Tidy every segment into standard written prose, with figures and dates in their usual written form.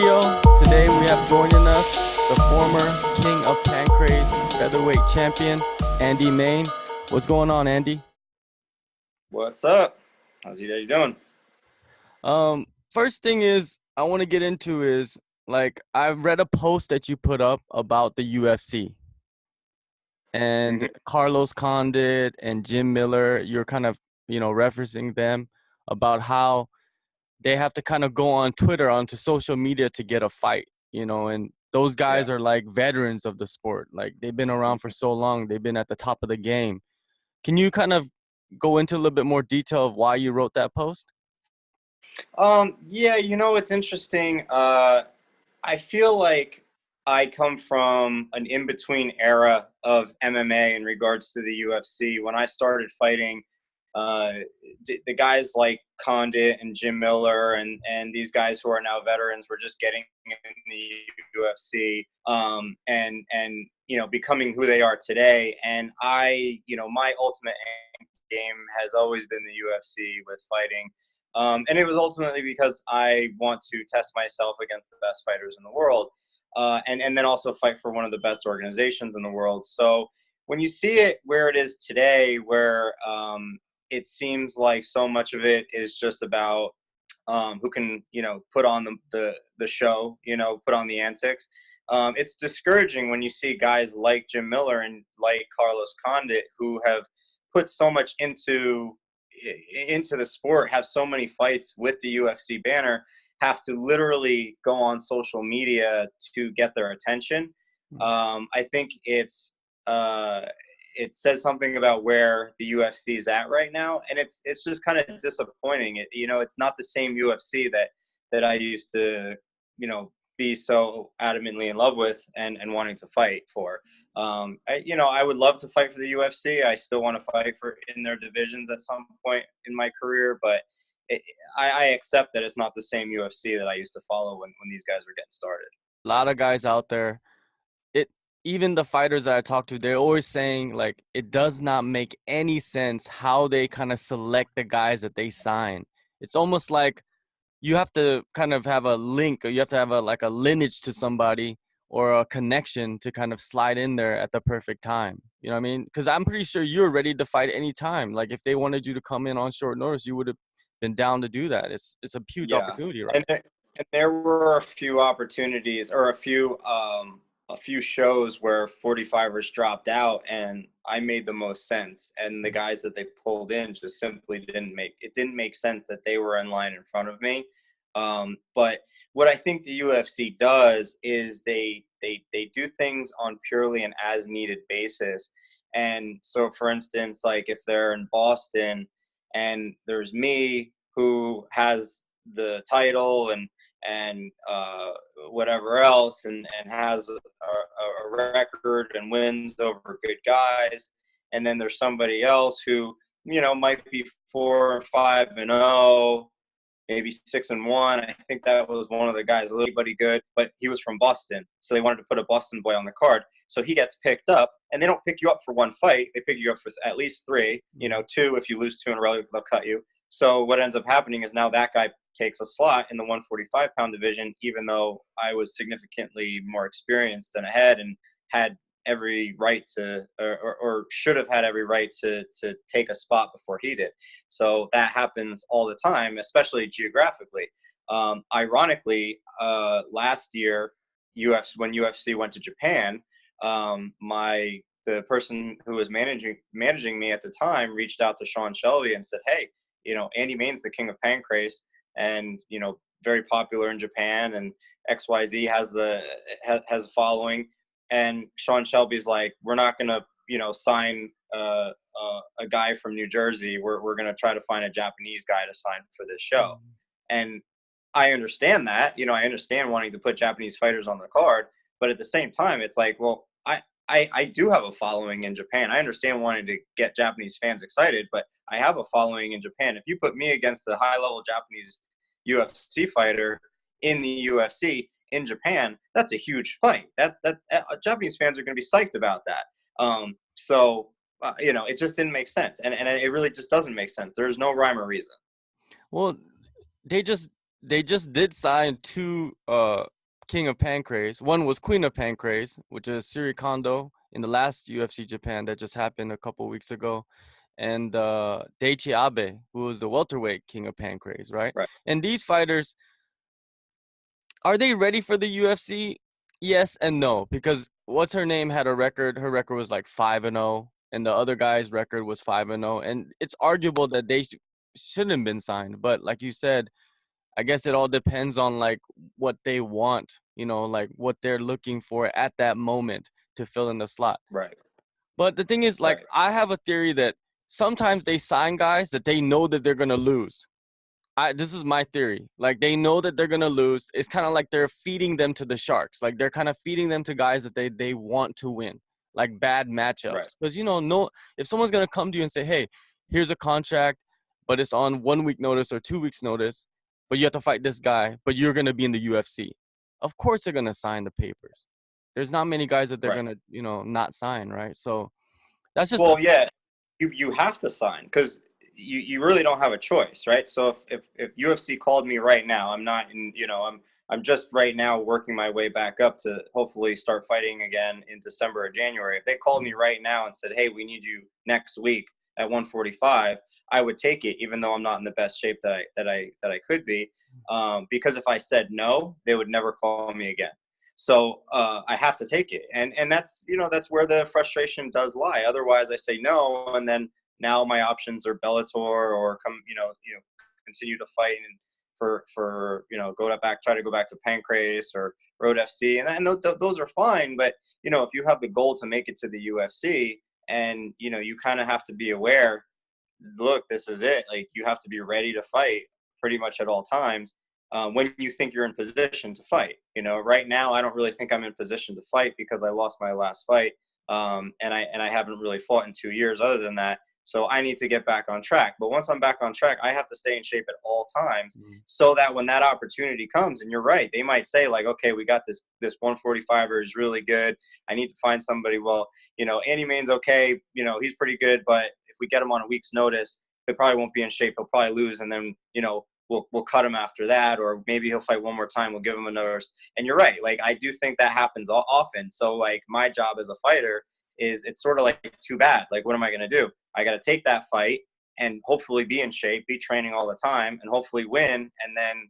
studio. Today we have joining us the former king of Pancrase, featherweight champion, Andy Main. What's going on, Andy? What's up? How's you doing? First thing is I want to get into is like I read a post that you put up about the UFC and hmm Carlos Condit and Jim Miller. You're kind of referencing them about how they have to kind of go on Twitter, onto social media to get a fight, and those guys Yeah. are like veterans of the sport. Like they've been around for so long, they've been at the top of the game. Can you kind of go into a little bit more detail of why you wrote that post? Yeah, it's interesting. I feel like I come from an in-between era of MMA in regards to the UFC. When I started fighting, uh, the guys like Condit and Jim Miller and these guys who are now veterans were just getting in the UFC, and becoming who they are today. And my ultimate game has always been the UFC with fighting. And it was ultimately because I want to test myself against the best fighters in the world, and then also fight for one of the best organizations in the world. So when you see it where it is today, where it seems like so much of it is just about who can put on the show, put on the antics. It's discouraging when you see guys like Jim Miller and like Carlos Condit who have put so much into the sport, have so many fights with the UFC banner, have to literally go on social media to get their attention. I think uh, it says something about where the UFC is at right now, and it's just kind of disappointing. It's not the same UFC that I used to, be so adamantly in love with and wanting to fight for. I would love to fight for the UFC. I still want to fight for in their divisions at some point in my career, but I accept that it's not the same UFC that I used to follow when these guys were getting started. A lot of guys out there, it even the fighters that I talk to, they're always saying like it does not make any sense how they kind of select the guys that they sign. It's almost like you have to kind of have a link, or you have to have a lineage to somebody or a connection to kind of slide in there at the perfect time. You know what I mean? Because I'm pretty sure you're ready to fight anytime. Like if they wanted you to come in on short notice, you would have been down to do that. It's a huge Yeah, opportunity, right? and there were a few opportunities or a few shows where 45ers dropped out, and I made the most sense. And the guys that they pulled in just simply didn't make sense that they were in line in front of me. But what I think the UFC does is they do things on purely an as needed basis. And so, for instance, like if they're in Boston and there's me who has the title and whatever else and has a record and wins over good guys, and then there's somebody else who might be 4-5-0, maybe 6-1. I think that was one of the guys, anybody good, but he was from Boston, so they wanted to put a Boston boy on the card. So he gets picked up, and they don't pick you up for one fight. They pick you up for at least three. Two, if you lose two in a row, they'll cut you. So what ends up happening is now that guy takes a slot in the 145-pound division, even though I was significantly more experienced and ahead and had every right to, or should have had every right to take a spot before he did. So that happens all the time, especially geographically. Ironically, last year, when UFC went to Japan, the person who was managing me at the time reached out to Sean Shelby and said, "Hey, Andy Main's the king of Pancrase, and very popular in Japan, and XYZ has a following." And Sean Shelby's like, "We're not gonna sign a guy from New Jersey. We're gonna try to find a Japanese guy to sign for this show." And I understand that. I understand wanting to put Japanese fighters on the card, but at the same time, it's like, well, I do have a following in Japan. I understand wanting to get Japanese fans excited, but I have a following in Japan. If you put me against a high-level Japanese UFC fighter in the UFC in Japan, that's a huge fight. Japanese fans are going to be psyched about that. It just didn't make sense, and it really just doesn't make sense. There's no rhyme or reason. Well, they just did sign two King of Pancrase. One was Queen of Pancrase, which is Suri Kondo in the last UFC Japan that just happened a couple weeks ago, and Daichi Abe, who was the welterweight King of Pancrase, right? Right. And these fighters, are they ready for the UFC? Yes and no, because what's her name had a record. Her record was like 5-0, and the other guy's record was 5-0, and it's arguable that they shouldn't have been signed. But like you said, I guess it all depends on like what they want, like what they're looking for at that moment to fill in the slot. Right. But the thing is, like, Right. I have a theory that sometimes they sign guys that they know that they're gonna lose. This is my theory. Like, they know that they're gonna lose. It's kind of like they're feeding them to the sharks. Like, they're kind of feeding them to guys that they want to win, like bad Right. matchups. Because no, if someone's gonna come to you and say, "Hey, here's a contract, but it's on 1 week notice or 2 weeks notice, but you have to fight this guy, but you're gonna be in the UFC," of course they're gonna sign the papers. There's not many guys that they're Right. gonna, not sign, right? So that's just Well, yeah, you have to sign because you really don't have a choice, right? So if UFC called me right now, I'm not in, I'm just right now working my way back up to hopefully start fighting again in December or January. If they called me right now and said, "Hey, we need you next week at 145," I would take it, even though I'm not in the best shape that I could be, because if I said no, they would never call me again. So I have to take it, and that's where the frustration does lie. Otherwise, I say no, and then now my options are Bellator or continue to fight and for try to go back to Pancrase or Road FC, and those are fine. But if you have the goal to make it to the UFC, and you kind of have to be aware. Look, this is it. Like, you have to be ready to fight pretty much at all times when you think you're in position to fight. Right now, I don't really think I'm in position to fight because I lost my last fight, and I haven't really fought in 2 years other than that. So I need to get back on track. But once I'm back on track, I have to stay in shape at all times so that when that opportunity comes, and you're right, they might say like, "Okay, we got this 145er is really good. I need to find somebody." Well, Andy Main's okay. He's pretty good, but if we get him on a week's notice, he probably won't be in shape. He'll probably lose, and then we'll cut him after that, or maybe he'll fight one more time. We'll give him another. And you're right. Like, I do think that happens often. So like, my job as a fighter is, it's sort of like, too bad. Like, what am I going to do? I got to take that fight and hopefully be in shape, be training all the time, and hopefully win. And then,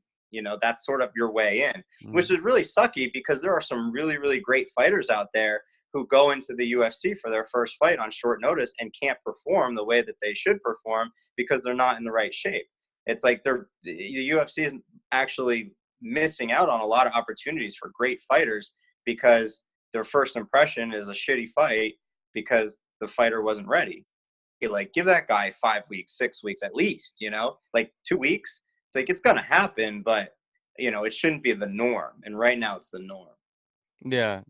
that's sort of your way in, which is really sucky because there are some really, really great fighters out there who go into the UFC for their first fight on short notice and can't perform the way that they should perform because they're not in the right shape. It's like the UFC is actually missing out on a lot of opportunities for great fighters because their first impression is a shitty fight because the fighter wasn't ready. Like, give that guy 5 weeks, 6 weeks at least, like 2 weeks. It's like, it's going to happen, but it shouldn't be the norm. And right now it's the norm. Yeah,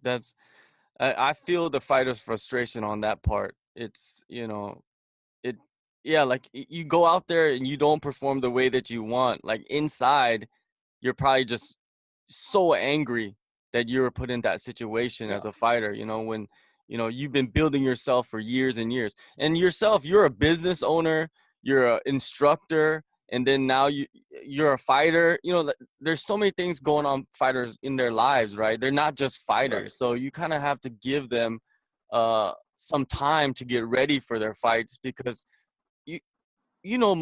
I feel the fighter's frustration on that part. It's, it, yeah, like you go out there and you don't perform the way that you want. Like, inside, you're probably just so angry that you were put in that situation as a fighter, when, you've been building yourself for years and years. And yourself, you're a business owner, you're an instructor, and then now you're a fighter. There's so many things going on fighters in their lives, right? They're not just fighters. Right. So you kind of have to give them some time to get ready for their fights because you know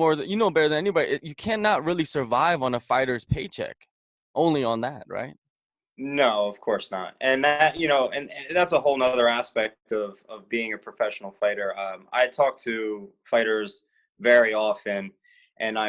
better than anybody. You cannot really survive on a fighter's paycheck, only on that, right? No, of course not. And that, and that's a whole nother aspect of being a professional fighter. I talk to fighters very often, and I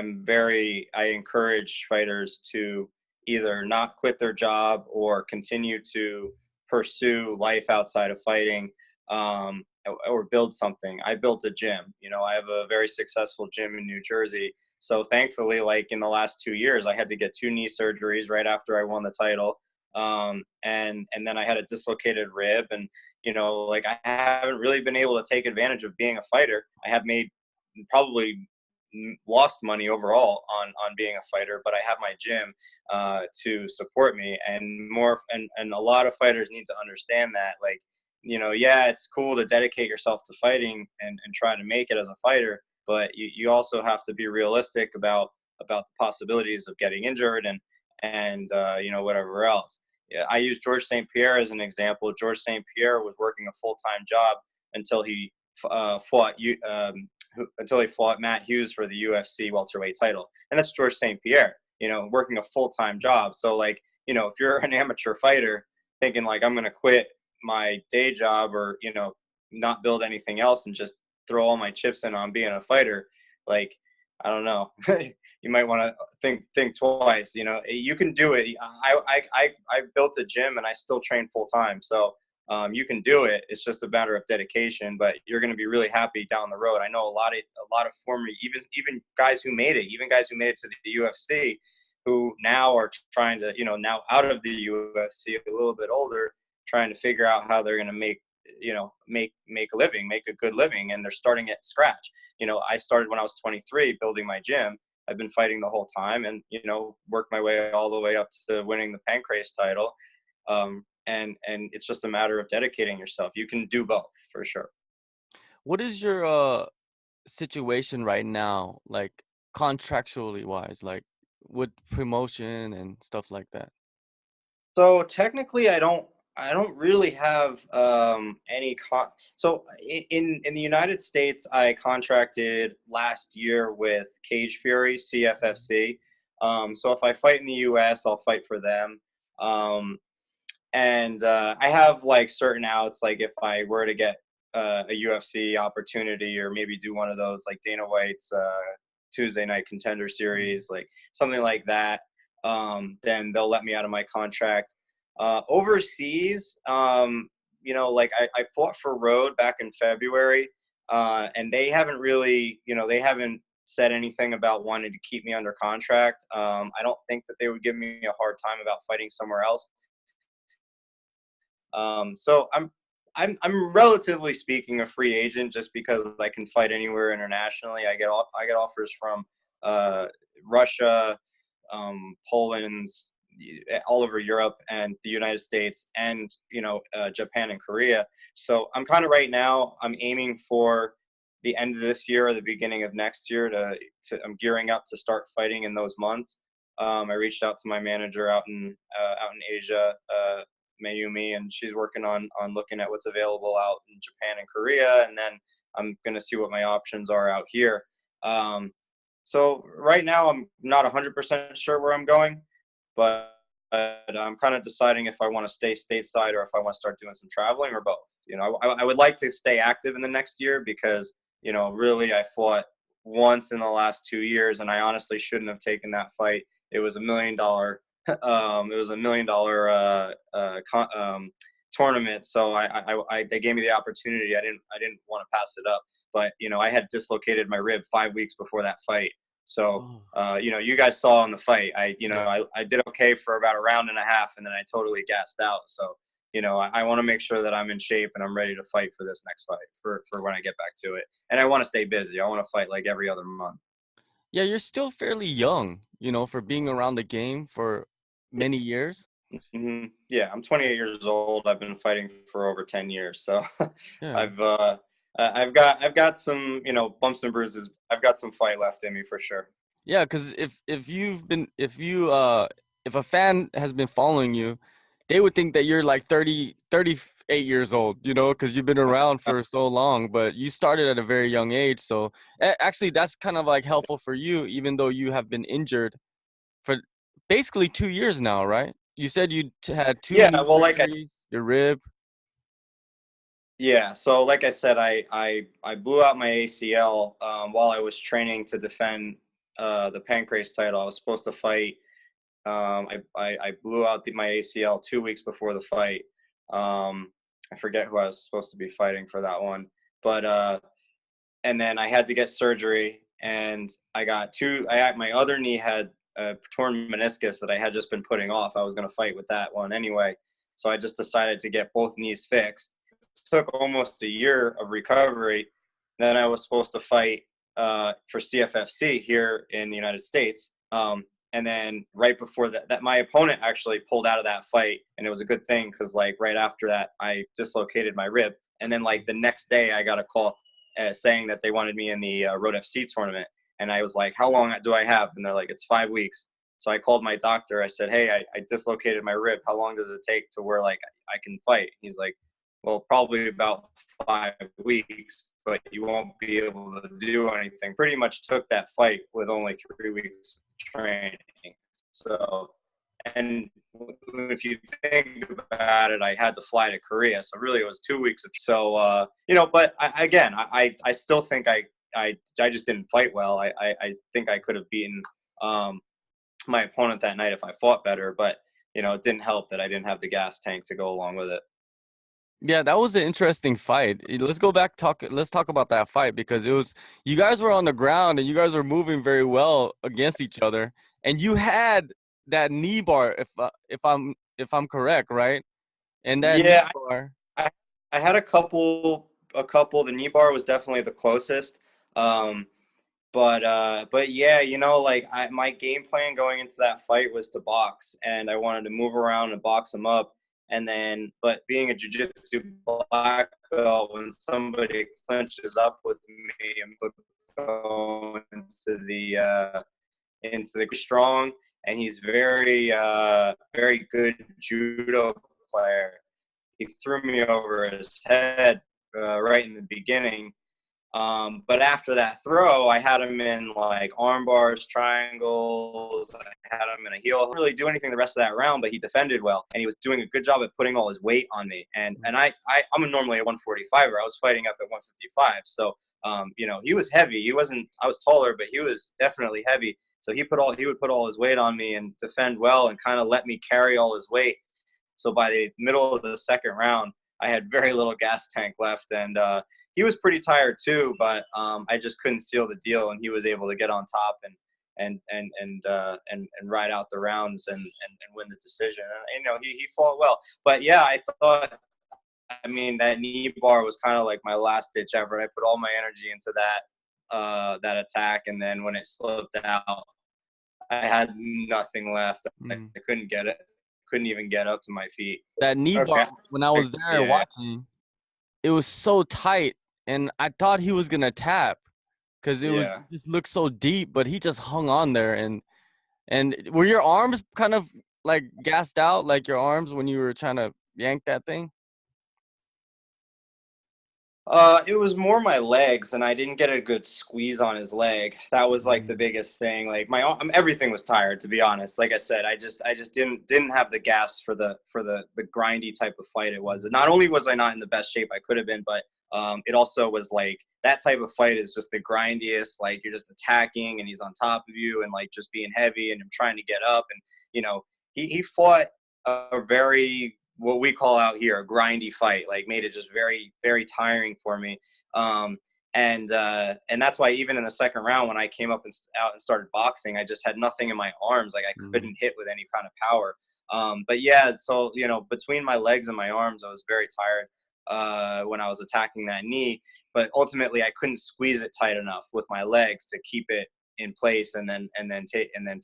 encourage fighters to either not quit their job or continue to pursue life outside of fighting, or build something. I built a gym. I have a very successful gym in New Jersey. So thankfully, like, in the last 2 years, I had to get 2 knee surgeries right after I won the title. And then I had a dislocated rib, and like, I haven't really been able to take advantage of being a fighter. I have made probably lost money overall on being a fighter, but I have my gym to support me, and a lot of fighters need to understand that, like, yeah, it's cool to dedicate yourself to fighting and try to make it as a fighter, but you also have to be realistic about the possibilities of getting injured and whatever else. I use George St. Pierre as an example. George St. Pierre was working a full-time job until he until he fought Matt Hughes for the UFC welterweight title, and that's George St. Pierre. Working a full-time job. So like, if you're an amateur fighter thinking like I'm gonna quit my day job or not build anything else and just throw all my chips in on being a fighter, like I don't know. You might want to think twice. You can do it. I built a gym and I still train full time. So you can do it. It's just a matter of dedication. But you're going to be really happy down the road. I know a lot of former even guys who made it, to the UFC, who now are trying to now out of the UFC, a little bit older, trying to figure out how they're going to make a living, make a good living, and they're starting at scratch. I started when I was 23 building my gym. I've been fighting the whole time and worked my way all the way up to winning the Pancrase title. And it's just a matter of dedicating yourself. You can do both for sure. What is your situation right now, like contractually wise, like with promotion and stuff like that? So technically, I don't really have any so in the United States, I contracted last year with Cage Fury, CFFC. So if I fight in the US, I'll fight for them. And I have like certain outs, like if I were to get a UFC opportunity or maybe do one of those like Dana White's Tuesday Night Contender Series, like something like that, then they'll let me out of my contract. Overseas, like I fought for Road back in February, and they haven't really, they haven't said anything about wanting to keep me under contract. I don't think that they would give me a hard time about fighting somewhere else. So I'm relatively speaking a free agent just because I can fight anywhere internationally. I get offers from Russia, Poland, all over Europe and the United States, and Japan and Korea. So I'm kind of right now I'm aiming for the end of this year or the beginning of next year to I'm gearing up to start fighting in those months. I reached out to my manager out in Asia, Mayumi, and she's working on looking at what's available out in Japan and Korea, and then I'm gonna see what my options are out here. So right now I'm not 100% sure where I'm going, but I'm kind of deciding if I want to stay stateside or if I want to start doing some traveling or both. I would like to stay active in the next year because really I fought once in the last 2 years, and I honestly shouldn't have taken that fight. It was $1 million. It was $1 million tournament, so they gave me the opportunity. I didn't want to pass it up, but I had dislocated my rib 5 weeks before that fight. So you guys saw in the fight, I did okay for about a round and a half, and then I totally gassed out. So I want to make sure that I'm in shape and I'm ready to fight for this next fight for when I get back to it. And I want to stay busy. I want to fight like every other month. Yeah, you're still fairly young, for being around the game for many years. Mm-hmm. Yeah, I'm 28 years old. I've been fighting for over 10 years, so Yeah. I've got some bumps and bruises. I've got some fight left in me for sure. Yeah, because if a fan has been following you, they would think that you're like 38 years old, because you've been around for so long, but you started at a very young age. So actually that's kind of like helpful for you, even though you have been injured for basically 2 years now, right? You said you had two Yeah, knee well, surgeries, your rib. yeah. So like I said, I blew out my ACL while I was training to defend the Pancrase title. I was supposed to fight. I blew out my ACL 2 weeks before the fight. I forget who I was supposed to be fighting for that one, but and then I had to get surgery, and I got my other knee had a torn meniscus that I had just been putting off. I was going to fight with that one anyway, so I just decided to get both knees fixed. It took almost a year of recovery. Then I was supposed to fight for CFFC here in the United States. And then right before that my opponent actually pulled out of that fight, and it was a good thing because like right after that I dislocated my rib, and then like the next day I got a call saying that they wanted me in the Road FC tournament, and I was like, how long do I have? And they're like, it's 5 weeks. So I called my doctor. I said, hey, I dislocated my rib. How long does it take to where like I can fight? He's like, well, probably about 5 weeks, but you won't be able to do anything. Pretty much took that fight with only 3 weeks training. So, and if you think about it, I had to fly to Korea, so really it was 2 weeks. So, but I still think I just didn't fight well. I think I could have beaten my opponent that night if I fought better, but it didn't help that I didn't have the gas tank to go along with it. Yeah, that was an interesting fight. Let's go back let's talk about that fight because you guys were on the ground and you guys were moving very well against each other, and you had that knee bar if I'm correct, right? And that knee Yeah, bar. I had a couple. The knee bar was definitely the closest. Um, but yeah, like my game plan going into that fight was to box, and I wanted to move around and box him up. And then, but being a jiu-jitsu black belt, when somebody clinches up with me and go into the strong, and he's very good judo player. He threw me over his head right in the beginning. But after that throw, I had him in like arm bars, triangles. I had him in a heel. I didn't really do anything the rest of that round, but he defended well, and he was doing a good job at putting all his weight on me. And I'm normally a 145er. I was fighting up at 155, so he was heavy. He wasn't. I was taller, but he was definitely heavy. So he would put all his weight on me and defend well, and kind of let me carry all his weight. So by the middle of the second round, I had very little gas tank left, and he was pretty tired too. But I just couldn't seal the deal, and he was able to get on top and ride out the rounds and win the decision. And he fought well. But yeah, I thought, I mean, that knee bar was kind of like my last ditch effort. I put all my energy into that attack, and then when it slipped out, I had nothing left. I couldn't get it. Couldn't even get up to my feet. That knee bar, Okay. when I was there Yeah. watching, it was so tight, and I thought he was gonna tap because it Yeah. just looked so deep, but he just hung on there. And were your arms kind of like gassed out, like your arms when you were trying to yank that thing? It was more my legs, and I didn't get a good squeeze on his leg. That was like the biggest thing. Like everything was tired, to be honest. Like I said, I just didn't have the gas for the grindy type of fight it was. And not only was I not in the best shape I could have been, but it also was like that type of fight is just the grindiest. Like you're just attacking, and he's on top of you, and like just being heavy, and him trying to get up, and he fought a very, what we call out here, a grindy fight, like made it just very, very tiring for me. And that's why even in the second round, when I came up and out and started boxing, I just had nothing in my arms. Like I couldn't hit with any kind of power. But yeah, so, between my legs and my arms, I was very tired when I was attacking that knee, but ultimately I couldn't squeeze it tight enough with my legs to keep it in place and then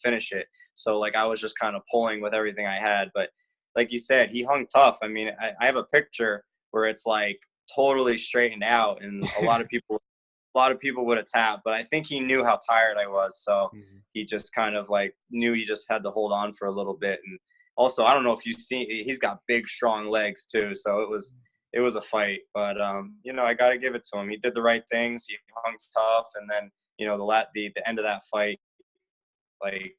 finish it. So like I was just kind of pulling with everything I had. But like you said, he hung tough. I mean, I have a picture where it's like totally straightened out, and a lot of people would have tapped, but I think he knew how tired I was, so he just kind of like knew he just had to hold on for a little bit. And also, I don't know if you've seen, he's got big, strong legs too, so it was a fight. But I got to give it to him. He did the right things. He hung tough, and then the end of that fight, like,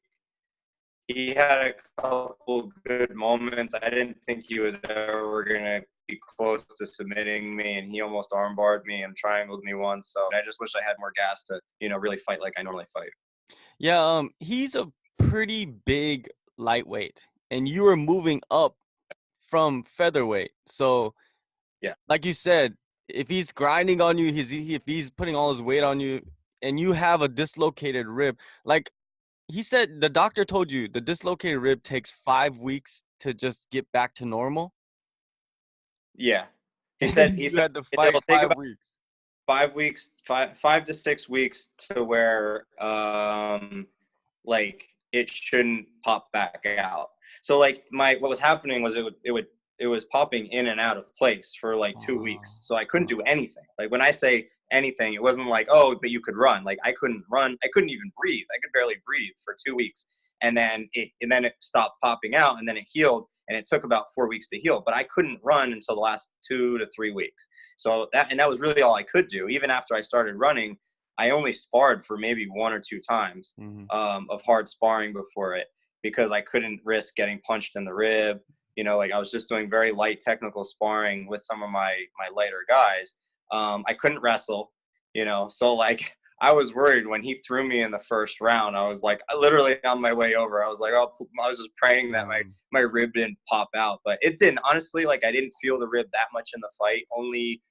he had a couple good moments. I didn't think he was ever going to be close to submitting me, and he almost armbarred me and triangled me once. So I just wish I had more gas to, really fight like I normally fight. Yeah, he's a pretty big lightweight, and you were moving up from featherweight. So, Yeah. like you said, if he's grinding on you, if he's putting all his weight on you, and you have a dislocated rib, like he said, the doctor told you the dislocated rib takes 5 weeks to just get back to normal. Yeah. He said You had to fight it'll take 5 about weeks. 5 weeks, 5 to 6 weeks to where like it shouldn't pop back out. So like what was happening was it was popping in and out of place for like 2 weeks. So I couldn't do anything. Like when I say anything, it wasn't like, oh, but you could run. Like I couldn't run. I couldn't even breathe. I could barely breathe for 2 weeks. and then it stopped popping out, and then it healed, and it took about 4 weeks to heal. But I couldn't run until the last 2 to 3 weeks. So that was really all I could do. Even after I started running, I only sparred for maybe 1 or 2 times of hard sparring before it, because I couldn't risk getting punched in the rib. Like I was just doing very light technical sparring with some of my lighter guys. I couldn't wrestle, so like I was worried when he threw me in the first round. I was like, literally on my way over, I was like, oh, I was just praying that my rib didn't pop out, but it didn't. Honestly, like I didn't feel the rib that much in the fight. Only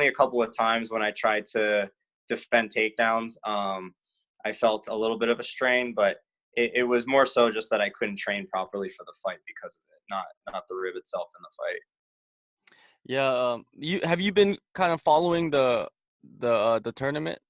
a couple of times when I tried to defend takedowns, I felt a little bit of a strain, but it was more so just that I couldn't train properly for the fight because of it, not the rib itself in the fight. Yeah. You been kind of following the tournament?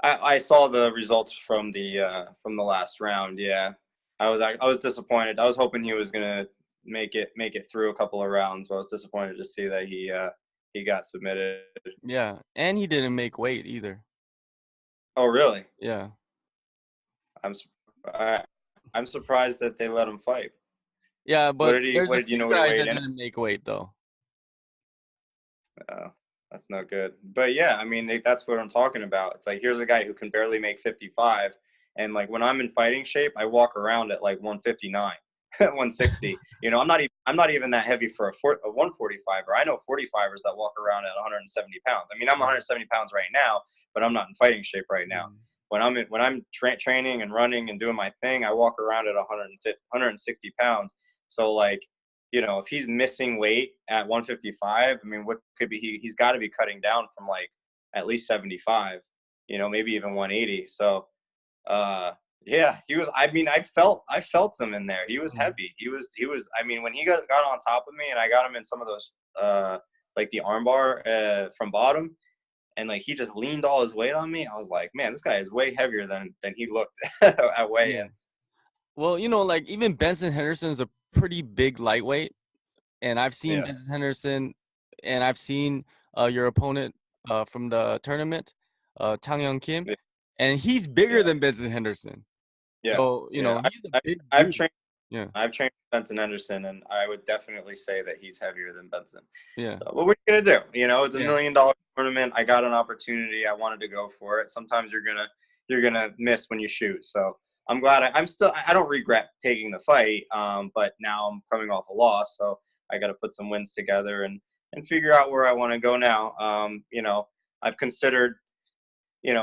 I saw the results from the last round. Yeah, I was disappointed. I was hoping he was gonna make it through a couple of rounds, but I was disappointed to see that he got submitted. Yeah, and he didn't make weight either. Oh, really? Yeah. I'm surprised that they let him fight. Yeah, but What there's a did you few know what he guys weighed that in? didn't make weight though. That's not good. But yeah, I mean, that's what I'm talking about. It's like, here's a guy who can barely make 55, and like when I'm in fighting shape, I walk around at like 159, 160. I'm not even that heavy for a 145er. I know 45ers that walk around at 170 pounds. I mean, I'm 170 pounds right now, but I'm not in fighting shape right now. When I'm training and running and doing my thing, I walk around at 150, 160 pounds. So like, if he's missing weight at 155, I mean, what could be he's got to be cutting down from like at least 75, maybe even 180. So, yeah, he was. I mean, I felt him in there. He was heavy. He was. I mean, when he got on top of me and I got him in some of those, like the armbar from bottom, and like he just leaned all his weight on me. I was like, man, this guy is way heavier than he looked at weigh-ins. Well, like even Benson Henderson's a pretty big lightweight, and I've seen Benson Henderson, and I've seen your opponent from the tournament, Tang Young Kim, and he's bigger than Benson Henderson. Yeah. So he's a big I've dude. trained. Yeah. I've trained Benson Henderson, and I would definitely say that he's heavier than Benson. Yeah. So what are you gonna do? It's $1 million tournament. I got an opportunity. I wanted to go for it. Sometimes you're gonna miss when you shoot. So I'm glad. I don't regret taking the fight. But now I'm coming off a loss, so I got to put some wins together and figure out where I want to go now. I've considered,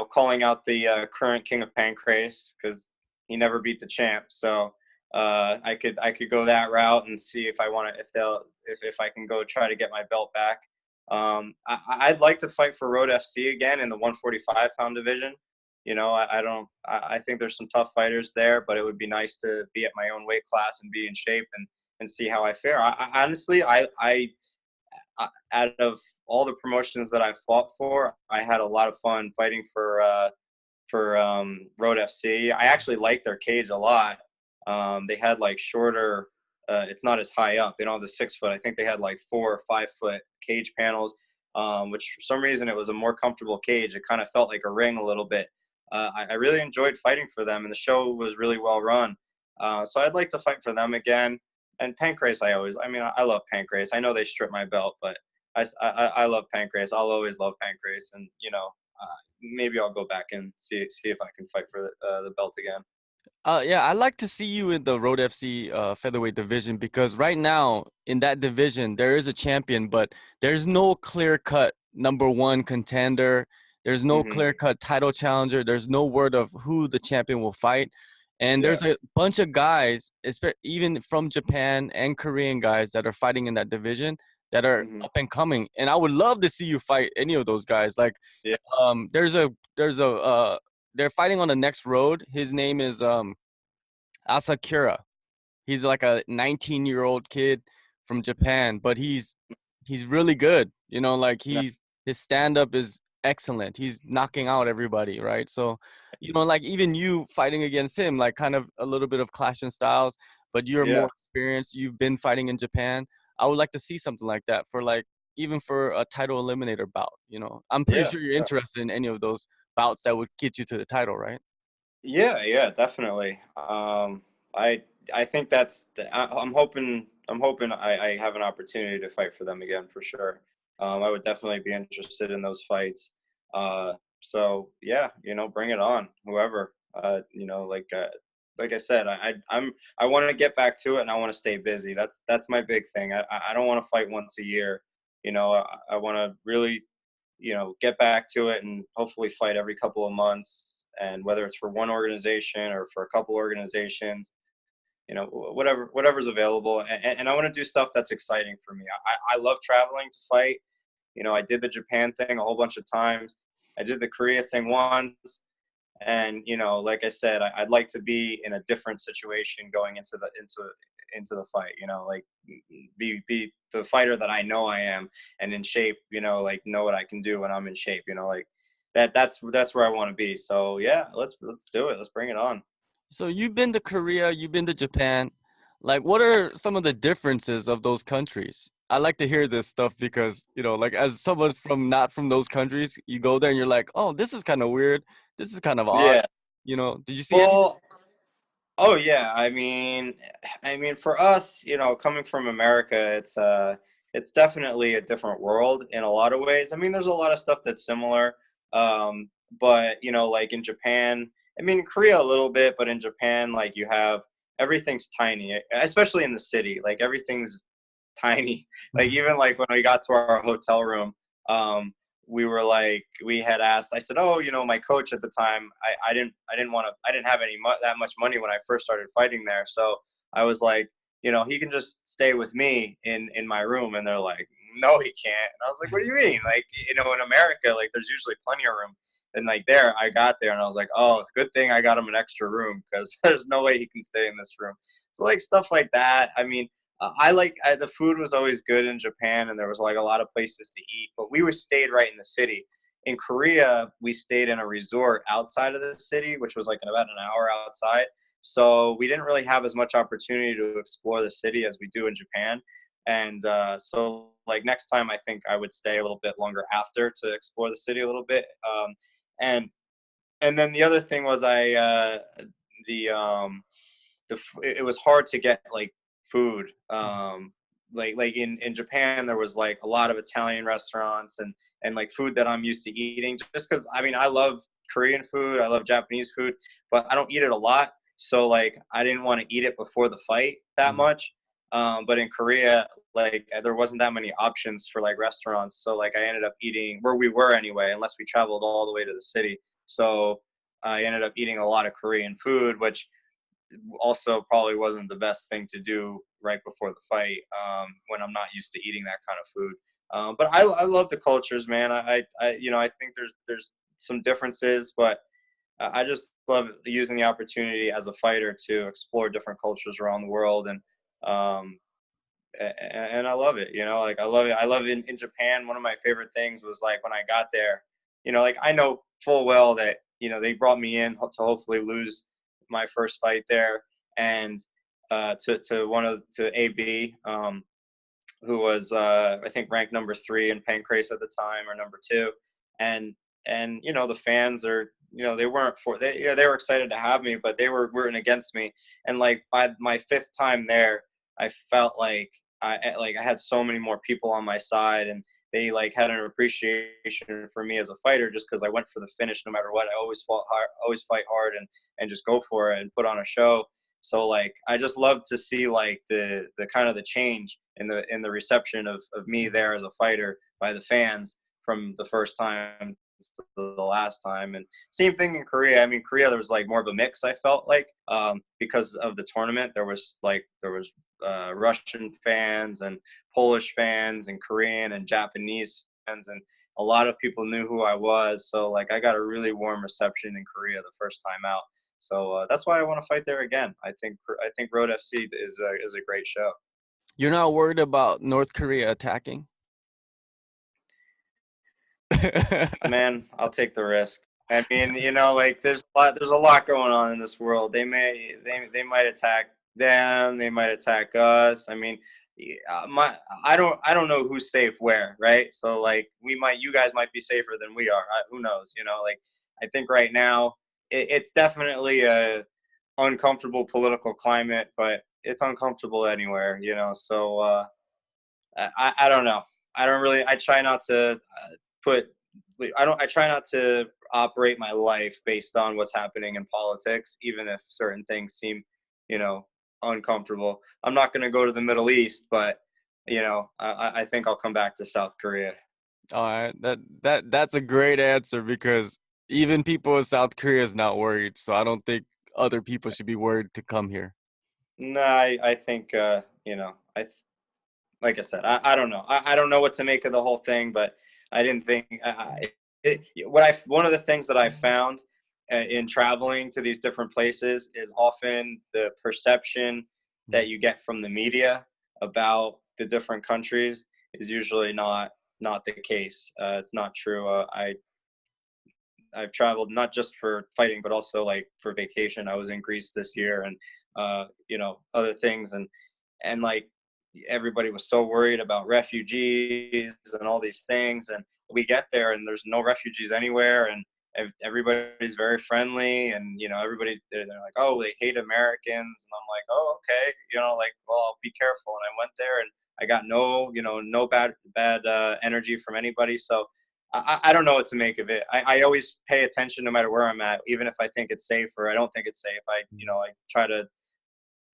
calling out the current king of Pancrase, because he never beat the champ. So I could go that route and see if I want to, if I can go try to get my belt back. I'd like to fight for Road FC again in the 145-pound division. I think there's some tough fighters there, but it would be nice to be at my own weight class and be in shape and see how I fare. Honestly, out of all the promotions that I've fought for, I had a lot of fun fighting for Road FC. I actually liked their cage a lot. They had like shorter, it's not as high up. They don't have the 6 foot. I think they had like 4 or 5 foot cage panels, which for some reason it was a more comfortable cage. It kind of felt like a ring a little bit. I really enjoyed fighting for them, and the show was really well run. So I'd like to fight for them again. And Pancrase, I love Pancrase. I know they stripped my belt, but I love Pancrase. I'll always love Pancrase, and maybe I'll go back and see if I can fight for the belt again. Yeah, I'd like to see you in the Road FC featherweight division, because right now in that division there is a champion, but there's no clear-cut number one contender. There's no clear-cut title challenger. There's no word of who the champion will fight. And there's a bunch of guys, even from Japan and Korean guys, that are fighting in that division that are up and coming. And I would love to see you fight any of those guys. Like, they're fighting on the next road. His name is Asakura. He's like a 19-year-old kid from Japan, but he's really good. His stand-up is excellent. He's knocking out everybody, right? So, like even you fighting against him, like kind of a little bit of clash in styles, but you're more experienced. You've been fighting in Japan. I would like to see something like that for even for a title eliminator bout. I'm pretty sure you're interested in any of those bouts that would get you to the title, right? Yeah, definitely. I I think I'm hoping I have an opportunity to fight for them again for sure. I would definitely be interested in those fights. Uh, so yeah, bring it on, whoever. Like I said, I want to get back to it and I want to stay busy. That's my big thing. I don't want to fight once a year. I want to really get back to it and hopefully fight every couple of months. And whether it's for one organization or for a couple organizations, whatever's available. And I want to do stuff that's exciting for me. I love traveling to fight. I did the Japan thing a whole bunch of times. I did the Korea thing once. And like I said, I'd like to be in a different situation going into the fight. Like be the fighter that I know I am, and in shape. Like know what I can do when I'm in shape. Like that's where I want to be. So yeah, let's do it. Let's bring it on. So you've been to Korea, you've been to Japan. Like, what are some of the differences of those countries? I like to hear this stuff because, like as someone from not from those countries, you go there and you're like, oh, this is kind of weird. This is kind of odd. Yeah. Did you see any? Well, oh yeah, I mean for us, coming from America, it's definitely a different world in a lot of ways. I mean, there's a lot of stuff that's similar. But like in Japan, I mean Korea a little bit, but in Japan, like you have everything's tiny, especially in the city. Like everything's tiny. Like even like when we got to our hotel room, we had asked. I said, "Oh, my coach at the time. I didn't have that much money when I first started fighting there. So I was like, he can just stay with me in my room." And they're like, "No, he can't." And I was like, "What do you mean? Like, in America, like there's usually plenty of room." And like I got there and I was like, "Oh, it's a good thing I got him an extra room because there's no way he can stay in this room." So like stuff like that. I mean, the food was always good in Japan, and there was like a lot of places to eat. But we were stayed right in the city. In Korea, we stayed in a resort outside of the city, which was like about an hour outside. So we didn't really have as much opportunity to explore the city as we do in Japan. And so, like next time, I think I would stay a little bit longer after to explore the city a little bit. And and then the other thing was the it was hard to get like food. Like in Japan, there was like a lot of Italian restaurants and like food that I'm used to eating. Just because I mean I love Korean food, I love Japanese food, but I don't eat it a lot. So like I didn't want to eat it before the fight that Mhm. much. But in Korea, like there wasn't that many options for like restaurants. So like I ended up eating where we were anyway, unless we traveled all the way to the city. So I ended up eating a lot of Korean food, which also probably wasn't the best thing to do right before the fight when I'm not used to eating that kind of food. But I love the cultures, man. I think there's some differences, but I just love using the opportunity as a fighter to explore different cultures around the world, um, and I love it. Like I love it. I love it in Japan. One of my favorite things was like when I got there. Like I know full well that they brought me in to hopefully lose my first fight there, and to AB, who was I think ranked number 3 in Pancrase at the time or number 2, and the fans are they weren't for they were excited to have me, but they were rooting against me, and like by my 5th time there, I felt like I had so many more people on my side, and they like had an appreciation for me as a fighter just because I went for the finish no matter what. I always fought hard, always fight hard, and just go for it and put on a show. So like I just love to see like the kind of the change in the reception of me there as a fighter by the fans from the first time to the last time. And same thing in Korea. I mean, Korea there was like more of a mix. I felt like because of the tournament, there was Russian fans and Polish fans and Korean and Japanese fans, and a lot of people knew who I was. So like I got a really warm reception in Korea the first time out. So that's why I want to fight there again. I think Road FC is a great show. You're not worried about North Korea attacking? Man, I'll take the risk. I mean, like there's a lot going on in this world. They might attack them. They might attack us. I mean, I don't know who's safe where, right? So like you guys might be safer than we are. Who knows? Like I think right now, it's definitely a uncomfortable political climate, but it's uncomfortable anywhere, you know. So I don't know. I don't really. I try not to put. I don't. I try not to operate my life based on what's happening in politics, even if certain things seem, you know, uncomfortable. I'm not going to go to the Middle East, but you know, I think I'll come back to South Korea. All right, that's a great answer because even people in South Korea is not worried, so I don't think other people should be worried to come here. No, I think you know, like I said, I don't know. I don't know what to make of the whole thing, but I didn't think one of the things that I found in traveling to these different places is often the perception that you get from the media about the different countries is usually not the case. It's not true. I've traveled not just for fighting, but also like for vacation. I was in Greece this year, and you know, other things, and like everybody was so worried about refugees and all these things, and we get there and there's no refugees anywhere, and everybody's very friendly, and you know, everybody they're like, oh, they hate Americans, and I'm like, oh, okay, you know, like, well, I'll be careful. And I went there and I got no, you know, no bad energy from anybody. So I don't know what to make of it. I always pay attention no matter where I'm at, even if I think it's safe or I don't think it's safe. You know, I try to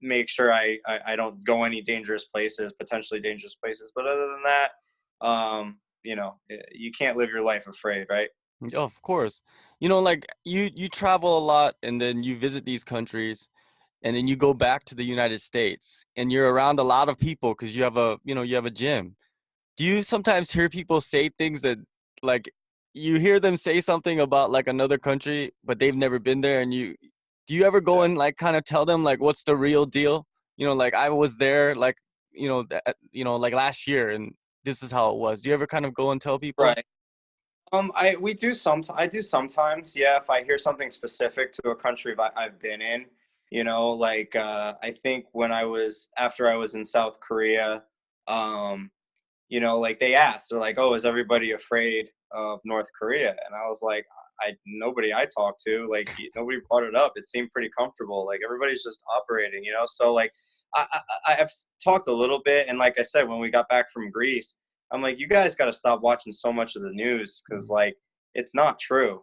make sure I don't go any dangerous places, potentially dangerous places. But other than that, you know, you can't live your life afraid, right? Yeah, of course. You know, like you travel a lot and then you visit these countries and then you go back to the United States and you're around a lot of people because you have a, you know, you have a gym. Do you sometimes hear people say things that like you hear them say something about like another country, but they've never been there and you do you ever go Yeah. and like kind of tell them like what's the real deal? You know, like I was there like, you know, like last year and this is how it was. Do you ever kind of go and tell people? Right. I do sometimes, yeah. If I hear something specific to a country I've been in, you know, like I think when after I was in South Korea, um, you know, like they asked, they're like, "Oh, is everybody afraid of North Korea?" And I was like, nobody I talked to, like nobody brought it up. It seemed pretty comfortable. Like everybody's just operating, you know. So like I've talked a little bit, and like I said, when we got back from Greece, I'm like, you guys got to stop watching so much of the news because like it's not true.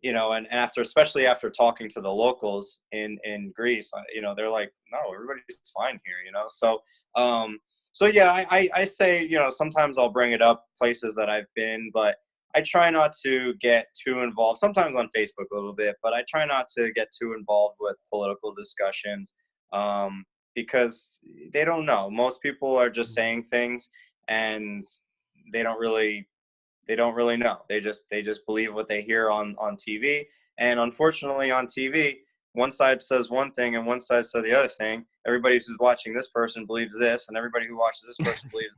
You know, and after, especially after talking to the locals in Greece, you know, they're like, no, everybody's fine here, you know. So yeah, I say, you know, sometimes I'll bring it up places that I've been, but I try not to get too involved. Sometimes on Facebook a little bit, but I try not to get too involved with political discussions because they don't know. Most people are just saying things, and they don't really they don't really know. They just believe what they hear on TV. And unfortunately, on TV, one side says one thing and one side says the other thing. Everybody who's watching this person believes this, and everybody who watches this person believes.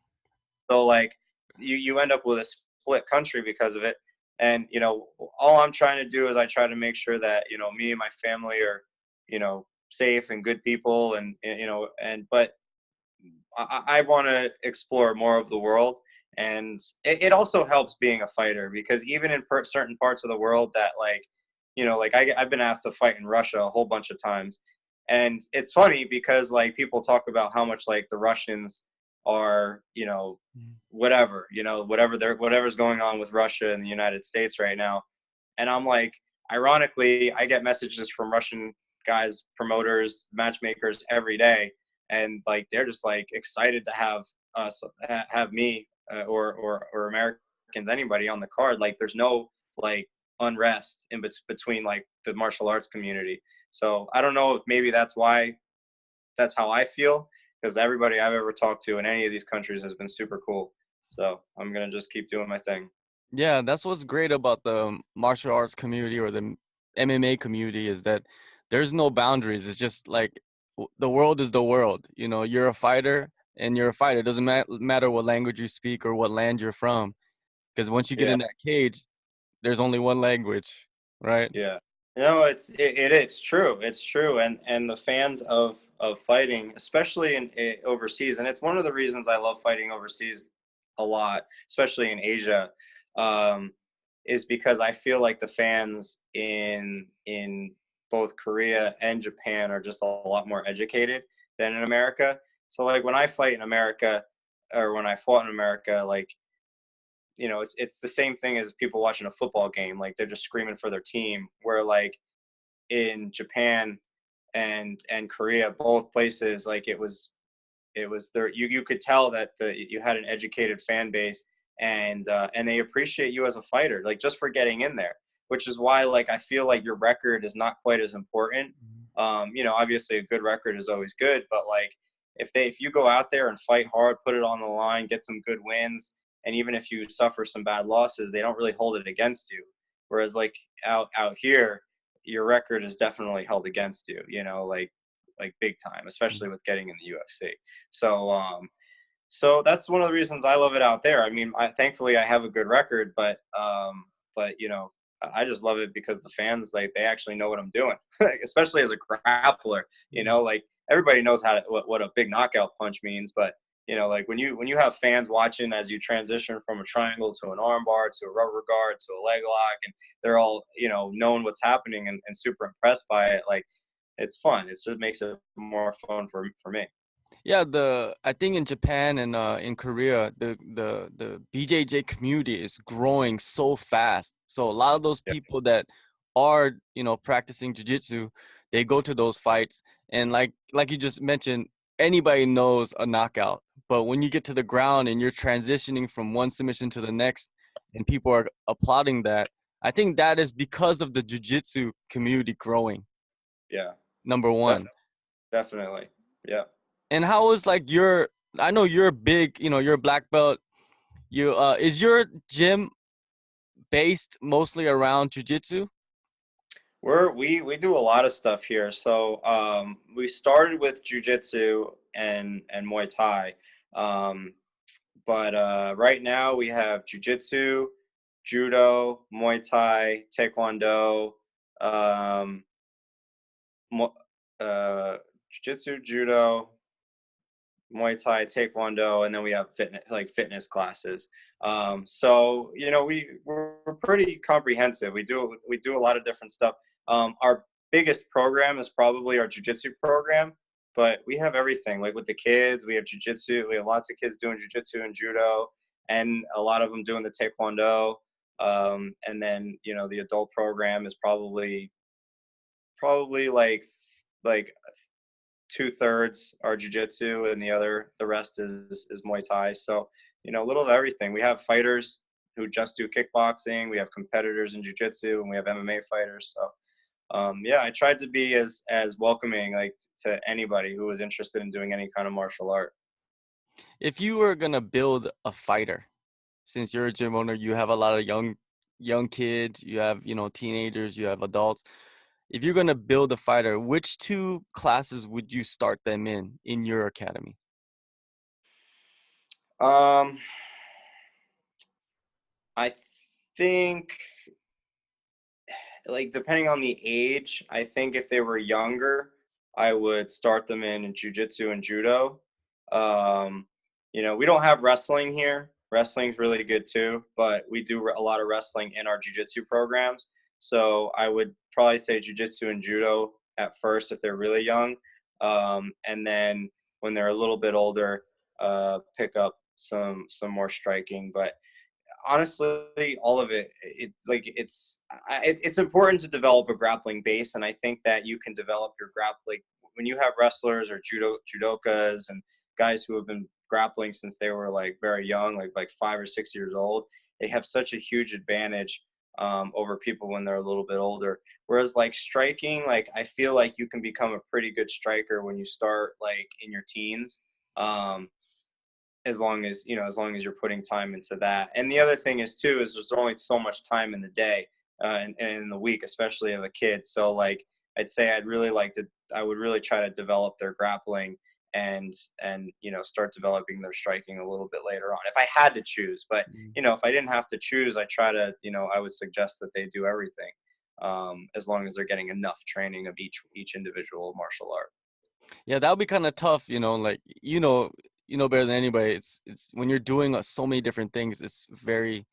So like you end up with a split country because of it. And you know, all I'm trying to do is I try to make sure that, you know, me and my family are, you know, safe and good people, and you know, and but I want to explore more of the world. And it also helps being a fighter because even in certain parts of the world that like, you know, like I've been asked to fight in Russia a whole bunch of times. And it's funny because like people talk about how much like the Russians are, you know, whatever, you know, whatever's going on with Russia and the United States right now. And I'm like, ironically, I get messages from Russian guys, promoters, matchmakers every day, and like they're just like excited to have us have me or Americans, anybody on the card. Like there's no like unrest in between like the martial arts community. So I don't know if maybe that's how I feel, because everybody I've ever talked to in any of these countries has been super cool. So I'm gonna just keep doing my thing. Yeah, that's what's great about the martial arts community or the MMA community is that there's no boundaries. It's just like the world is the world. You know, you're a fighter and you're a fighter. It doesn't matter what language you speak or what land you're from. Because once you get Yeah. in that cage, there's only one language, right? Yeah. No, it's true. It's true. And the fans of fighting, especially overseas, and it's one of the reasons I love fighting overseas a lot, especially in Asia. Um, is because I feel like the fans in both Korea and Japan are just a lot more educated than in America. So like when I fight in America, or when I fought in America, like, it's the same thing as people watching a football game. Like they're just screaming for their team. Where like in Japan and Korea, both places, like it was there. You could tell that you had an educated fan base, and they appreciate you as a fighter, like just for getting in there. Which is why, like, I feel like your record is not quite as important. Obviously a good record is always good, but like if you go out there and fight hard, put it on the line, get some good wins, and even if you suffer some bad losses, they don't really hold it against you. Whereas like out here, your record is definitely held against you. Like big time, especially with getting in the UFC. So that's one of the reasons I love it out there. I mean, thankfully I have a good record, but I just love it because the fans, like, they actually know what I'm doing, especially as a grappler. Like everybody knows what a big knockout punch means, but like when you have fans watching as you transition from a triangle to an armbar to a rubber guard to a leg lock, and they're all knowing what's happening and super impressed by it, like it's fun. It just makes it more fun for me. Yeah, I think in Japan and in Korea, the BJJ community is growing so fast. So a lot of those Yeah. people that are practicing jiu-jitsu, they go to those fights, and like you just mentioned, anybody knows a knockout. But when you get to the ground and you're transitioning from one submission to the next, and people are applauding that, I think that is because of the jiu-jitsu community growing. Yeah, Number one. definitely. Yeah. And how is like I know you're big, you're a black belt. You is your gym based mostly around jiu-jitsu? We do a lot of stuff here. So we started with jujitsu and Muay Thai, um, but right now we have jujitsu, judo, Muay Thai, taekwondo, um, mo- jujitsu, judo, Muay Thai, Taekwondo, and then we have fitness classes. So we're pretty comprehensive. We do a lot of different stuff. Our biggest program is probably our jujitsu program, but we have everything. Like with the kids, we have jujitsu. We have lots of kids doing jujitsu and judo, and a lot of them doing the Taekwondo. And then the adult program is probably like 2/3 are jujitsu, and the rest is Muay Thai. So a little of everything. We have fighters who just do kickboxing. We have competitors in jujitsu, and we have MMA fighters. So yeah, I tried to be as welcoming, like, to anybody who was interested in doing any kind of martial art. If you were gonna build a fighter, since you're a gym owner, you have a lot of young kids, you have teenagers, you have adults. If you're gonna build a fighter, which two classes would you start them in your academy? Um, I think, like, depending on the age, I think if they were younger, I would start them in jujitsu and judo. Um, we don't have wrestling here. Wrestling's really good too, but we do a lot of wrestling in our jujitsu programs. So I would probably say jujitsu and judo at first if they're really young, and then when they're a little bit older, pick up some more striking. But honestly, all of it's important to develop a grappling base, and I think that you can develop your grappling when you have wrestlers or judokas and guys who have been grappling since they were like very young, like 5 or 6 years old. They have such a huge advantage over people when they're a little bit older. Whereas like striking, like I feel like you can become a pretty good striker when you start like in your teens. As long as you're putting time into that. And the other thing is too is there's only so much time in the day, and in the week, especially of a kid. So like I'd say I would really try to develop their grappling and start developing their striking a little bit later on if I had to choose. But if I didn't have to choose, I would suggest that they do everything, as long as they're getting enough training of each individual martial art. Yeah, that would be kind of tough, like better than anybody. It's when you're doing so many different things, it's very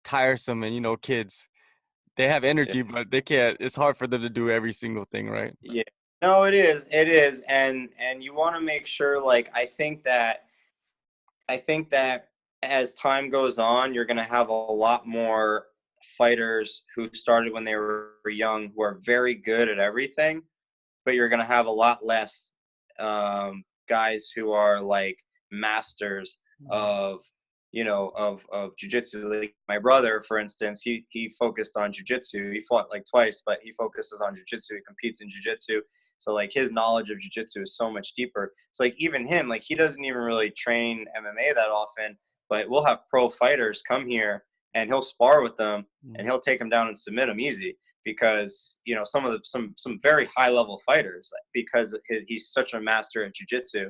tiresome, and kids, they have Yeah. energy, but they can't. It's hard for them to do every single thing, right? Yeah. No, it is, and you want to make sure. Like, I think that as time goes on, you're going to have a lot more fighters who started when they were young who are very good at everything, but you're going to have a lot less guys who are like masters Mhm. of of jujitsu. Like my brother, for instance, he focused on jujitsu. He fought like twice, but he focuses on jujitsu. He competes in jujitsu. So like his knowledge of jujitsu is so much deeper. So like even him, like he doesn't even really train MMA that often, but we'll have pro fighters come here and he'll spar with them and Mhm. he'll take them down and submit them easy because some very high level fighters because he's such a master at jiu-jitsu.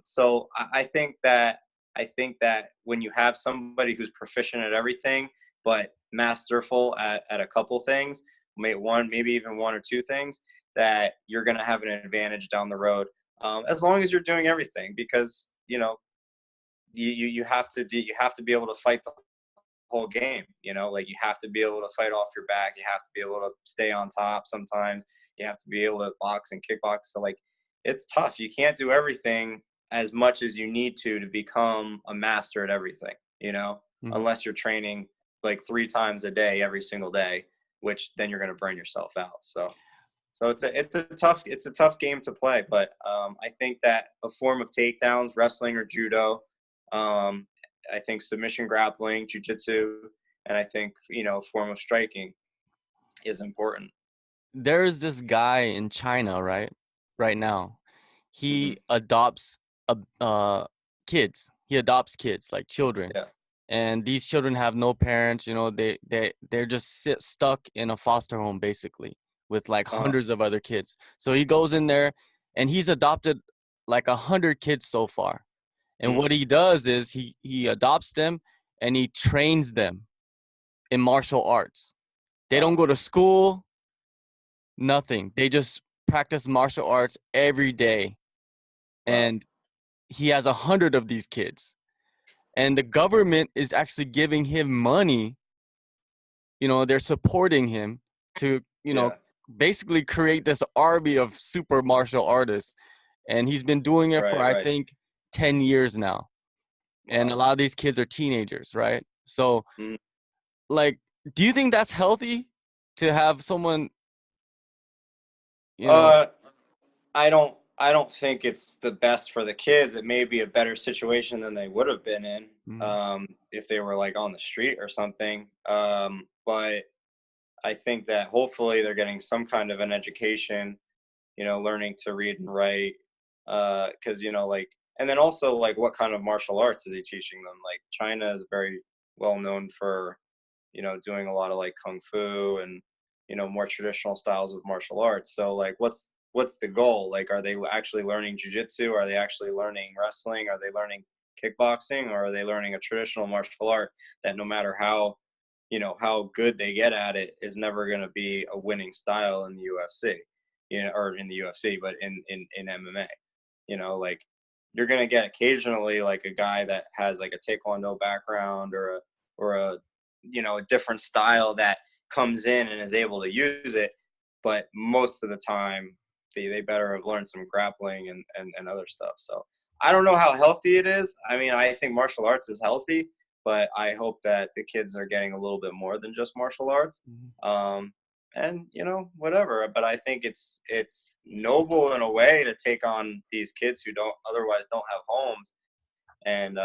So I think that when you have somebody who's proficient at everything but masterful at a couple things, maybe even one or two things, that you're going to have an advantage down the road, as long as you're doing everything, because you have to be able to fight the whole game. Like you have to be able to fight off your back. You have to be able to stay on top sometimes. You have to be able to box and kickbox. So like it's tough. You can't do everything as much as you need to become a master at everything, Mhm. unless you're training like 3 times a day every single day, which then you're going to burn yourself out. So it's a tough game to play, but I think that a form of takedowns, wrestling or judo, um, I think submission grappling, jujitsu, and I think a form of striking is important. There's this guy in China, right? Right now, Hmm. he adopts kids. He adopts kids, like children, Yeah. and these children have no parents. They're just stuck in a foster home basically with like Uh, hundreds of other kids. So he goes in there, and he's adopted like 100 kids so far. And mm, what he does is he adopts them and he trains them in martial arts. They don't wow. go to school, nothing. They just practice martial arts every day. Wow. And he has 100 of these kids. And the government is actually giving him money. They're supporting him to, Yeah. basically create this army of super martial artists. And he's been doing it for, Right. I Right. think, 10 years now. And a Wow. lot of these kids are teenagers, right? So, Mm. like, do you think that's healthy to have someone, you know? Uh, I don't think it's the best for the kids. It may be a better situation than they would have been in, Mhm. if they were like on the street or something. But I think that hopefully they're getting some kind of an education, learning to read and write. Because like, and then also like, what kind of martial arts is he teaching them? Like, China is very well known for doing a lot of like kung fu and more traditional styles of martial arts. So like, what's the goal? Like, are they actually learning jujitsu? Are they actually learning wrestling? Are they learning kickboxing? Or are they learning a traditional martial art that no matter how good they get at it is never going to be a winning style in the UFC, or in the UFC, but in MMA, like you're going to get occasionally like a guy that has like a taekwondo background or a different style that comes in and is able to use it, but most of the time they better have learned some grappling and other stuff. So I don't know how healthy it is. I mean, I think martial arts is healthy, but I hope that the kids are getting a little bit more than just martial arts. Mhm. Um, and whatever. But I think it's noble in a way to take on these kids who don't have homes and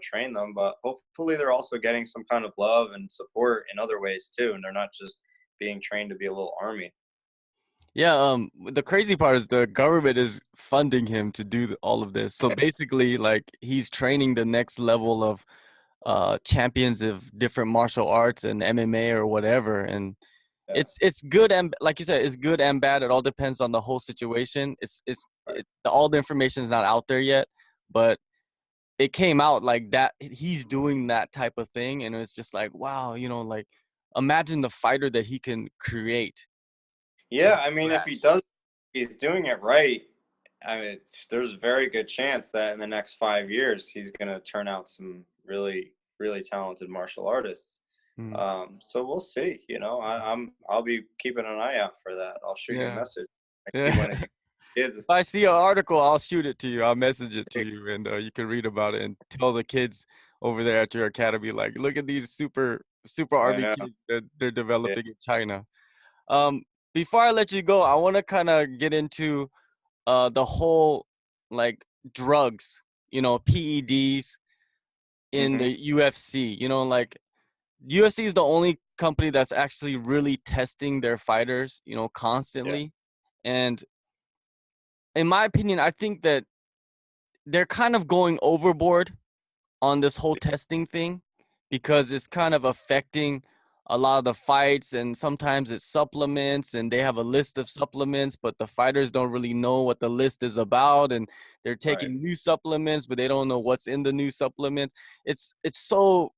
train them. But hopefully they're also getting some kind of love and support in other ways too, and they're not just being trained to be a little army. Yeah, the crazy part is the government is funding him to do all of this. So basically, like he's training the next level of champions of different martial arts and MMA or whatever. And Yeah. it's good, and like you said, it's good and bad. It all depends on the whole situation. Right. All the information is not out there yet, but it came out like that he's doing that type of thing, and it's just like, wow, like imagine the fighter that he can create from Yeah, I mean, if scratch. he's doing it right. I mean, there's a very good chance that in the next 5 years he's going to turn out some really, really talented martial artists. Mm. So we'll see. I'll be keeping an eye out for that. I'll shoot you a Yeah. message Yeah. when it kids. If I see an article, I'll shoot it to you. I'll message it to you, and you can read about it and tell the kids over there at your academy, like, look at these super I army know. kids that they're Yeah. developing in China. Um, Before I let you go, I want to kind of get into the whole like drugs, PEDs in Hmm. the UFC. Like UFC is the only company that's actually really testing their fighters, Yeah. constantly. And in my opinion, I think that they're kind of going overboard on this whole testing thing because it's kind of affecting a lot of the fights, and sometimes it's supplements and they have a list of supplements, but the fighters don't really know what the list is about, and they're Right. taking new supplements but they don't know what's in the new supplements. It's so,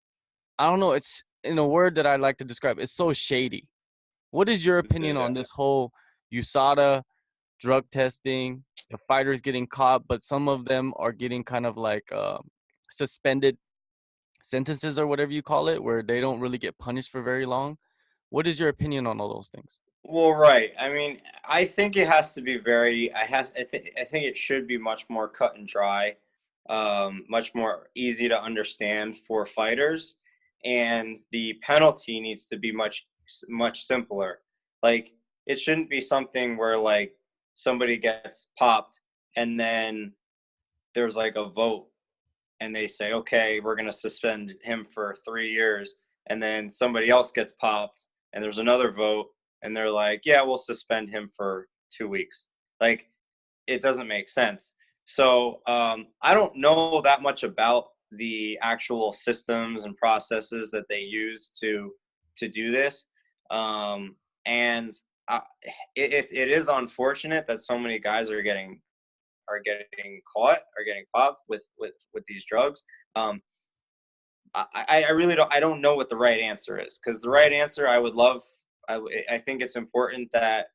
I don't know, it's in a word that I like to describe, it's so shady. What is your opinion Yeah. on this whole USADA drug testing, the fighters getting caught, but some of them are getting kind of like suspended sentences or whatever you call it, where they don't really get punished for very long? What is your opinion on all those things? Well, right. I mean, I think it has to be very. I think it should be much more cut and dry, much more easy to understand for fighters, and the penalty needs to be much simpler. Like it shouldn't be something where like somebody gets popped and then there's like a vote and they say, okay, we're going to suspend him for 3 years. And then somebody else gets popped and there's another vote and they're like, yeah, we'll suspend him for 2 weeks. Like, it doesn't make sense. So I don't know that much about the actual systems and processes that they use to do this. And it is unfortunate that so many guys are getting caught, are getting popped with these drugs. Um, I really don't know what the right answer is, because the right answer I would love. I think it's important that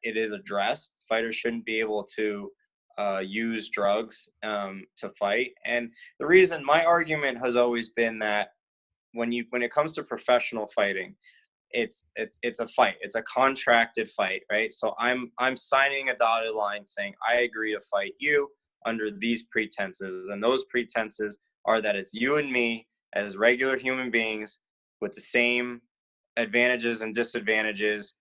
it is addressed. Fighters shouldn't be able to use drugs to fight. And the reason, my argument has always been that when it comes to professional fighting, it's a fight. It's a contracted fight, right? So I'm signing a dotted line saying I agree to fight you under these pretenses, and those pretenses are that it's you and me as regular human beings with the same advantages and disadvantages.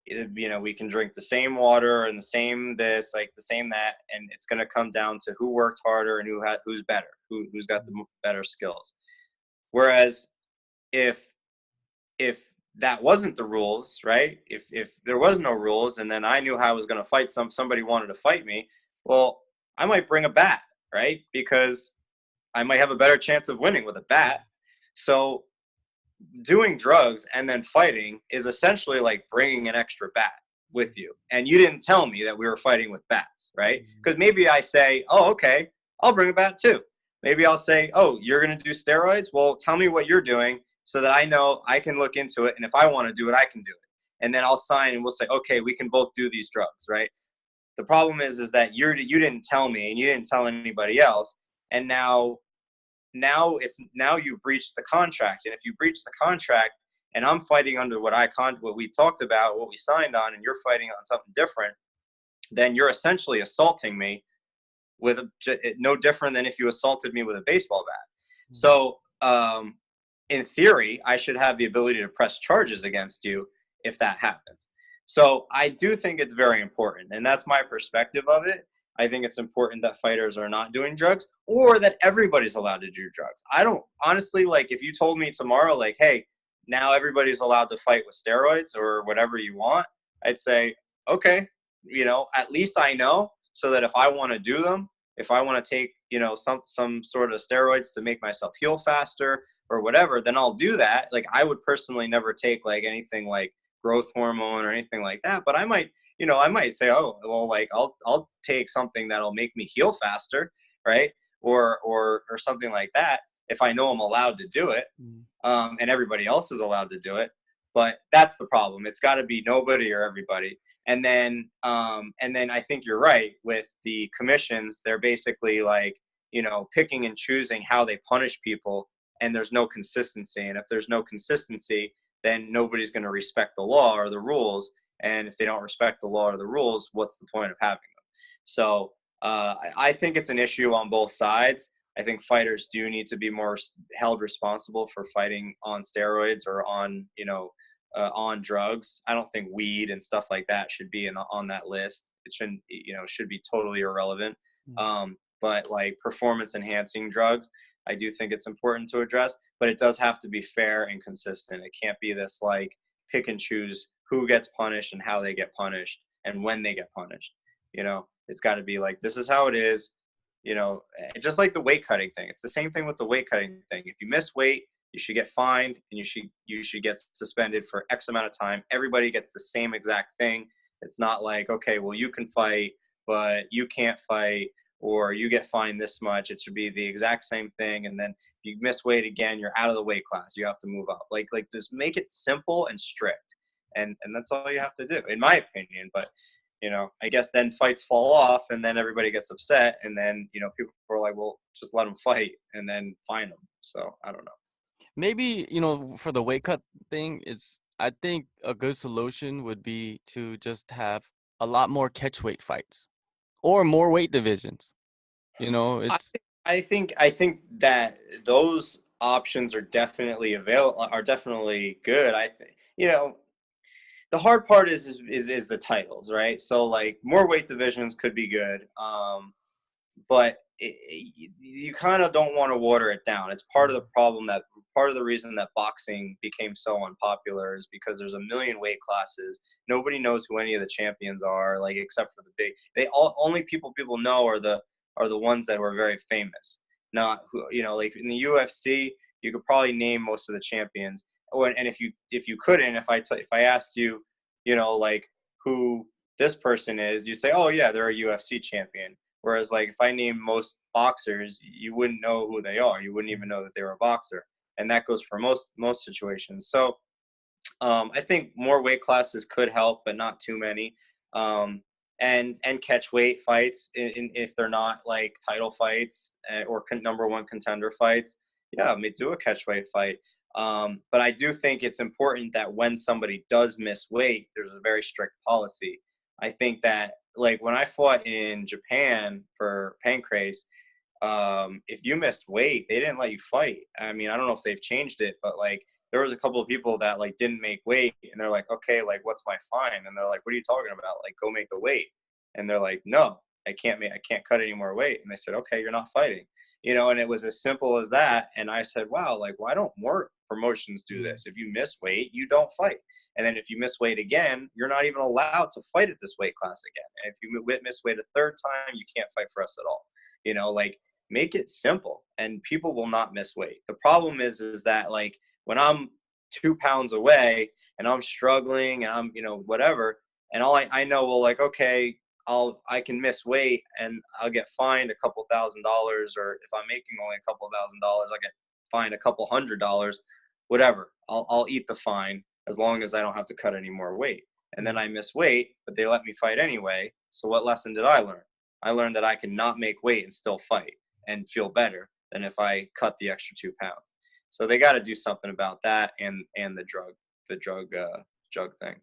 We can drink the same water and the same this, like the same that, and it's going to come down to who worked harder and who's better, who's got the better skills. Whereas if if that wasn't the rules, right? If there was no rules and then I knew how I was going to fight somebody wanted to fight me, well, I might bring a bat, right? Because I might have a better chance of winning with a bat. So doing drugs and then fighting is essentially like bringing an extra bat with you. And you didn't tell me that we were fighting with bats, right? Because maybe I say, oh, okay, I'll bring a bat too. Maybe I'll say, oh, you're going to do steroids? Well, tell me what you're doing so that I know I can look into it. And if I want to do it, I can do it. And then I'll sign and we'll say, okay, we can both do these drugs, right? The problem is that you didn't tell me and you didn't tell anybody else. And now you've breached the contract. And if you breach the contract and I'm fighting under what we talked about, what we signed on, and you're fighting on something different, then you're essentially assaulting me with no different than if you assaulted me with a baseball bat. So in theory, I should have the ability to press charges against you if that happens. So I do think it's very important, and that's my perspective of it. I think it's important that fighters are not doing drugs, or that everybody's allowed to do drugs. I don't honestly, like, if you told me tomorrow, like, hey, now everybody's allowed to fight with steroids or whatever you want, I'd say, okay, at least I know, so that if I want to do them, if I want to take, some sort of steroids to make myself heal faster or whatever, then I'll do that. Like, I would personally never take like anything like growth hormone or anything like that, but I might say, oh, well, like I'll take something that'll make me heal faster, right? Or something like that if I know I'm allowed to do it, and everybody else is allowed to do it. But that's the problem. It's got to be nobody or everybody. And then I think you're right with the commissions. They're basically like, picking and choosing how they punish people and there's no consistency. And if there's no consistency, then nobody's going to respect the law or the rules. And if they don't respect the law or the rules, what's the point of having them? So I think it's an issue on both sides. I think fighters do need to be more held responsible for fighting on steroids or on, on drugs. I don't think weed and stuff like that should be on that list. It shouldn't, should be totally irrelevant. But like performance enhancing drugs, I do think it's important to address, but it does have to be fair and consistent. It can't be this like pick and choose who gets punished and how they get punished and when they get punished. It's got to be like, this is how it is. Just like the weight cutting thing. It's the same thing with the weight cutting thing. If you miss weight, you should get fined and you should get suspended for X amount of time. Everybody gets the same exact thing. It's not like, okay, well, you can fight, but you can't fight, or you get fined this much. It should be the exact same thing. And then if you miss weight again, you're out of the weight class. You have to move up. Like just make it simple and strict. And that's all you have to do, in my opinion. But I guess then fights fall off and then everybody gets upset. And then, people are like, well, just let them fight and then fine them. So I don't know. Maybe, for the weight cut thing, I think a good solution would be to just have a lot more catch weight fights or more weight divisions. I think that those options are definitely are definitely good. I think, the hard part is the titles, right? So like more weight divisions could be good, but you kind of don't want to water it down. It's part of the problem part of the reason that boxing became so unpopular is because there's a million weight classes. Nobody knows who any of the champions are, like except for the big. Only people know are the ones that were very famous. Not who, like in the UFC, you could probably name most of the champions. And if you couldn't, if I asked you, like who this person is, you'd say, oh yeah, they're a UFC champion. Whereas like if I name most boxers, you wouldn't know who they are. You wouldn't even know that they were a boxer. And that goes for most situations. So I think more weight classes could help, but not too many. And catch weight fights, if they're not like title fights or number one contender fights. Yeah, I mean, do a catch weight fight. But I do think it's important that when somebody does miss weight, there's a very strict policy. I think that like when I fought in Japan for Pancrase, if you missed weight, they didn't let you fight. I mean, I don't know if they've changed it, but like there was a couple of people that like didn't make weight and they're like, okay, like what's my fine? And they're like, what are you talking about? Like go make the weight. And they're like, no, I can't cut any more weight. And they said, okay, you're not fighting. And it was as simple as that. And I said, wow, like why don't more promotions do this? If you miss weight, you don't fight. And then if you miss weight again, you're not even allowed to fight at this weight class again. And if you miss weight a third time, you can't fight for us at all. Like make it simple and people will not miss weight. The problem is that like when I'm 2 pounds away and I'm struggling and I'm, whatever, and all I know, well, like, okay, I can miss weight and I'll get fined a couple $1,000, or if I'm making only a couple $1,000, I'll get fined a couple $100, whatever. I'll eat the fine as long as I don't have to cut any more weight. And then I miss weight, but they let me fight anyway. So what lesson did I learn? I learned that I can not make weight and still fight and feel better than if I cut the extra 2 pounds. So they got to do something about that and the drug thing.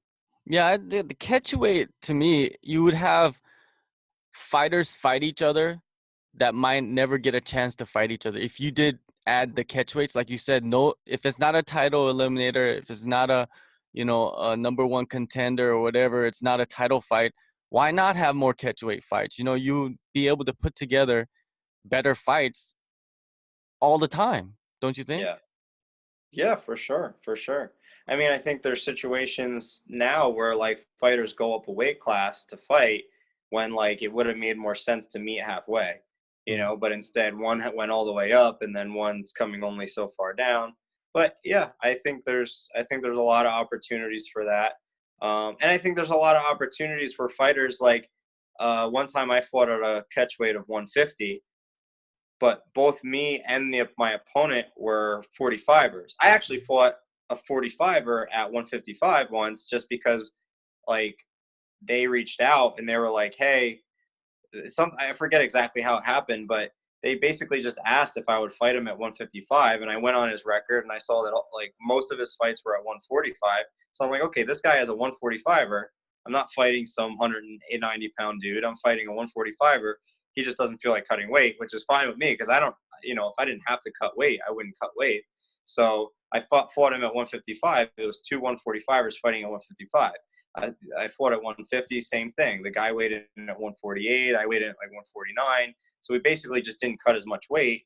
Yeah, the catch weight, to me, you would have fighters fight each other that might never get a chance to fight each other. If you did add the catch weights, like you said, no, if it's not a title eliminator, if it's not a number one contender or whatever, it's not a title fight, why not have more catch weight fights? You'd be able to put together better fights all the time, don't you think? Yeah, for sure. I mean, I think there's situations now where like fighters go up a weight class to fight when like it would have made more sense to meet halfway, but instead one went all the way up and then one's coming only so far down. But yeah, I think there's a lot of opportunities for that. And I think there's a lot of opportunities for fighters. Like one time I fought at a catch weight of 150, but both me and my opponent were 45ers. I actually fought a 45er at 155 once just because like they reached out and they were like, hey, I forget exactly how it happened, but they basically just asked if I would fight him at 155, and I went on his record and I saw that like most of his fights were at 145. So I'm like, okay, this guy has a 145er. I'm not fighting some 190-pound dude. I'm fighting a 145er. He just doesn't feel like cutting weight, which is fine with me because I don't, you know, if I didn't have to cut weight, I wouldn't cut weight. So I fought him at 155. It was two 145ers fighting at 155. I fought at 150, same thing. The guy weighed in at 148. I weighed in at like 149. So we basically just didn't cut as much weight,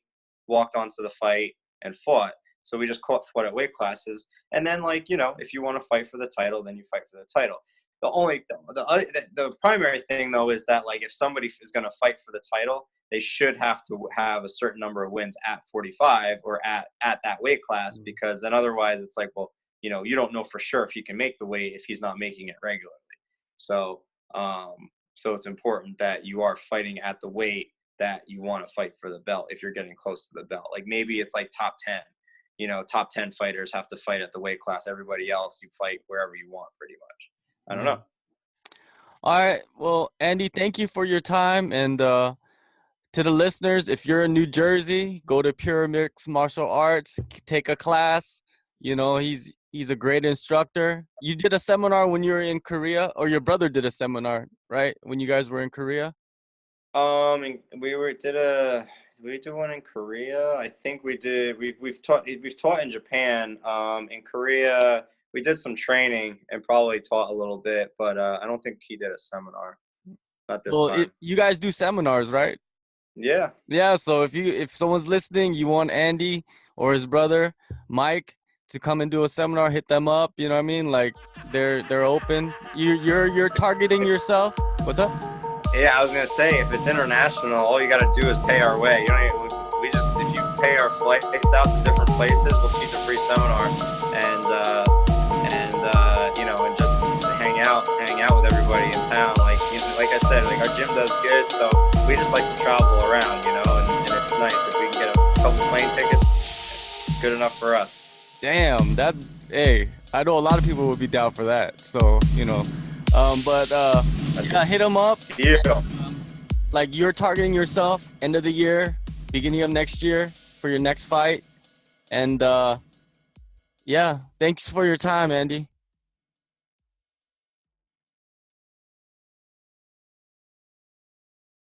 walked onto the fight, and fought. So we just fought at weight classes. And then, like, you know, if you want to fight for the title, then you fight for the title. The primary thing, though, is that, like, if somebody is going to fight for the title, they should have to have a certain number of wins at 45 or at that weight class, because then otherwise it's like, well, you know, you don't know for sure if he can make the weight if he's not making it regularly. So, so it's important that you are fighting at the weight that you want to fight for the belt if you're getting close to the belt. Like maybe it's like top 10, you know, top 10 fighters have to fight at the weight class. Everybody else, you fight wherever you want pretty much. I don't know. All right. Well, Andy, thank you for your time. And to the listeners, if you're in New Jersey, go to Pure Mixed Martial Arts, take a class. You know, he's a great instructor. You did a seminar when you were in Korea, or your brother did a seminar, right? When you guys were in Korea? And we did one in Korea. I think we did. We've taught in Japan. In Korea, we did some training and probably taught a little bit, but I don't think he did a seminar. Not this time. You guys do seminars, right? Yeah. Yeah. So if someone's listening, you want Andy or his brother Mike to come and do a seminar, hit them up. You know what I mean? Like they're open. You're targeting yourself. What's up? Yeah, I was gonna say, if it's international, all you gotta do is pay our way. You know, if you pay our flights out to different places, we'll teach a free seminar, and you know, and just hang out with everybody in town. Like I said, like our gym does good, so we just like to travel around, you know, and it's nice if we can get a couple plane tickets. It's good enough for us. Damn, hey, I know a lot of people would be down for that. So, you know, yeah, hit them up. Yeah. Like you're targeting yourself end of the year, beginning of next year for your next fight. And yeah, thanks for your time, Andy.